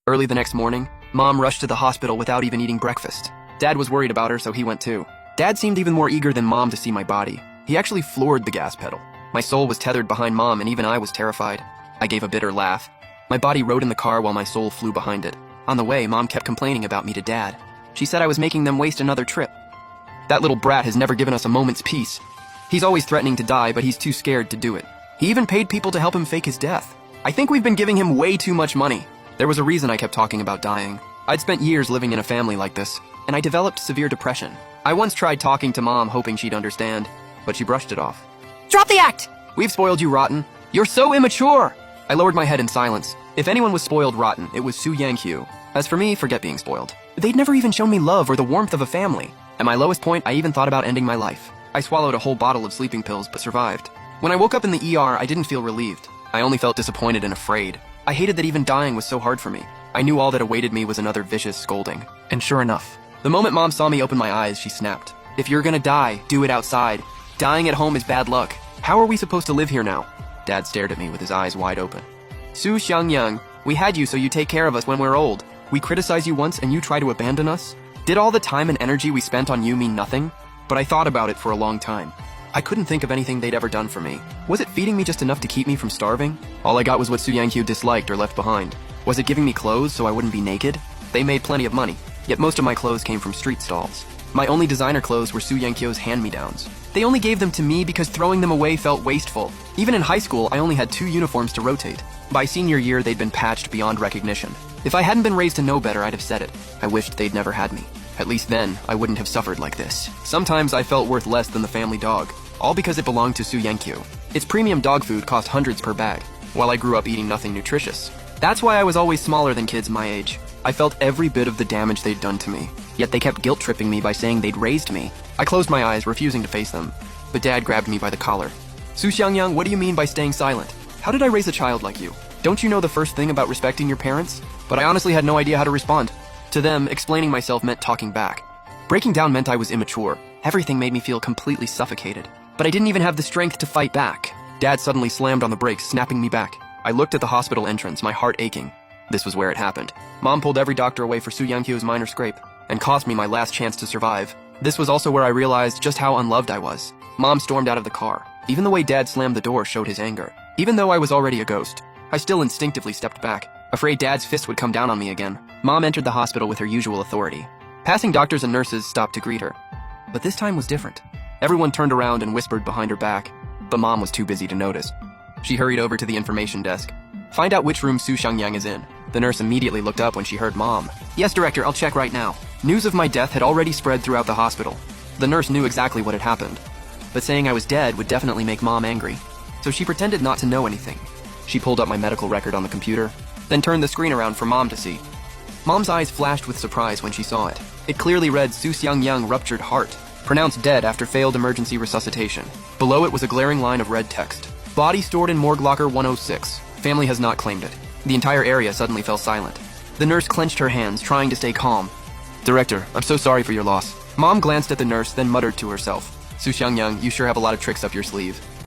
Early the next morning, Mom rushed to the hospital without even eating breakfast. Dad was worried about her, so he went too. Dad seemed even more eager than Mom to see my body. He actually floored the gas pedal. My soul was tethered behind Mom, and even I was terrified. I gave a bitter laugh. My body rode in the car while my soul flew behind it. On the way, Mom kept complaining about me to Dad. She said I was making them waste another trip. That little brat has never given us a moment's peace. He's always threatening to die, but he's too scared to do it. He even paid people to help him fake his death. I think we've been giving him way too much money. There was a reason I kept talking about dying. I'd spent years living in a family like this, and I developed severe depression. I once tried talking to Mom, hoping she'd understand, but she brushed it off. Drop the act! We've spoiled you rotten. You're so immature! I lowered my head in silence. If anyone was spoiled rotten, it was Su Yanqiu. As for me, forget being spoiled. They'd never even shown me love or the warmth of a family. At my lowest point, I even thought about ending my life. I swallowed a whole bottle of sleeping pills, but survived. When I woke up in the ER, I didn't feel relieved. I only felt disappointed and afraid. I hated that even dying was so hard for me. I knew all that awaited me was another vicious scolding. And sure enough, the moment Mom saw me open my eyes, she snapped. If you're gonna die, do it outside. Dying at home is bad luck. How are we supposed to live here now? Dad stared at me with his eyes wide open. Su Xiangyang, we had you so you take care of us when we're old. We criticize you once and you try to abandon us? Did all the time and energy we spent on you mean nothing? But I thought about it for a long time. I couldn't think of anything they'd ever done for me. Was it feeding me just enough to keep me from starving? All I got was what Su Yanqiu disliked or left behind. Was it giving me clothes so I wouldn't be naked? They made plenty of money, yet most of my clothes came from street stalls. My only designer clothes were Su Yanqiu's hand-me-downs. They only gave them to me because throwing them away felt wasteful. Even in high school, I only had 2 uniforms to rotate. By senior year, they'd been patched beyond recognition. If I hadn't been raised to know better, I'd have said it. I wished they'd never had me. At least then, I wouldn't have suffered like this. Sometimes I felt worth less than the family dog, all because it belonged to Su Yanqiu. Its premium dog food cost hundreds per bag, while I grew up eating nothing nutritious. That's why I was always smaller than kids my age. I felt every bit of the damage they'd done to me, yet they kept guilt-tripping me by saying they'd raised me. I closed my eyes, refusing to face them, but Dad grabbed me by the collar. Su Xiangyang, what do you mean by staying silent? How did I raise a child like you? Don't you know the first thing about respecting your parents? But I honestly had no idea how to respond. To them, explaining myself meant talking back. Breaking down meant I was immature. Everything made me feel completely suffocated. But I didn't even have the strength to fight back. Dad suddenly slammed on the brakes, snapping me back. I looked at the hospital entrance, my heart aching. This was where it happened. Mom pulled every doctor away for Su Yanqiu's minor scrape, and cost me my last chance to survive. This was also where I realized just how unloved I was. Mom stormed out of the car. Even the way Dad slammed the door showed his anger. Even though I was already a ghost, I still instinctively stepped back, afraid Dad's fist would come down on me again. Mom entered the hospital with her usual authority. Passing doctors and nurses stopped to greet her. But this time was different. Everyone turned around and whispered behind her back, but Mom was too busy to notice. She hurried over to the information desk. Find out which room Su Xiangyang is in. The nurse immediately looked up when she heard Mom. Yes, Director, I'll check right now. News of my death had already spread throughout the hospital. The nurse knew exactly what had happened, but saying I was dead would definitely make Mom angry. So she pretended not to know anything. She pulled up my medical record on the computer, then turned the screen around for Mom to see. Mom's eyes flashed with surprise when she saw it. It clearly read Su Xiangyang ruptured heart, pronounced dead after failed emergency resuscitation. Below it was a glaring line of red text. Body stored in morgue locker 106. Family has not claimed it. The entire area suddenly fell silent. The nurse clenched her hands, trying to stay calm. Director, I'm so sorry for your loss. Mom glanced at the nurse, then muttered to herself. Su Xiangyang, you sure have a lot of tricks up your sleeve.